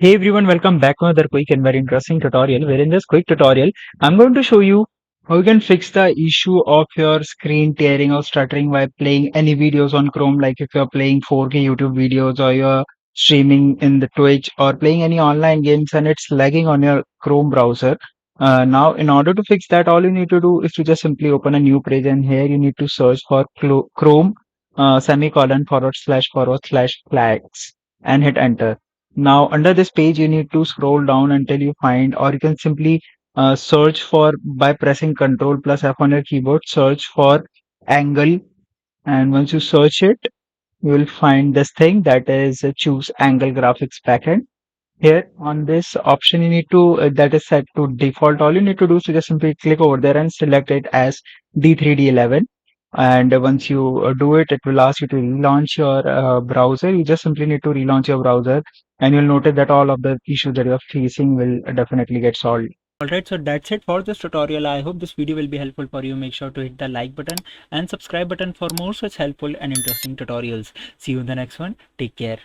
Hey everyone, welcome back to another quick and very interesting tutorial. Where in this quick tutorial, I'm going to show you how you can fix the issue of your screen tearing or stuttering while playing any videos on Chrome. Like if you're playing 4K YouTube videos or you're streaming in the Twitch or playing any online games and it's lagging on your Chrome browser. Now, in order to fix that, all you need to do is to just simply open a new page, and here you need to search for Chrome semicolon forward slash flags and hit enter. Now, under this page, you need to scroll down until you find, or you can simply search for by pressing Control plus F on your keyboard, search for angle. And once you search it, you will find this thing that is choose angle graphics backend. Here on this option, you need to that is set to default. All you need to do is to just simply click over there and select it as D3D11. And once you do it, it will ask you to relaunch your browser. You just simply need to relaunch your browser, and you'll notice that all of the issues that you're facing will definitely get solved. Alright, so that's it for this tutorial. I hope this video will be helpful for you. Make sure to hit the like button and subscribe button for more such helpful and interesting tutorials. See you in the next one. Take care.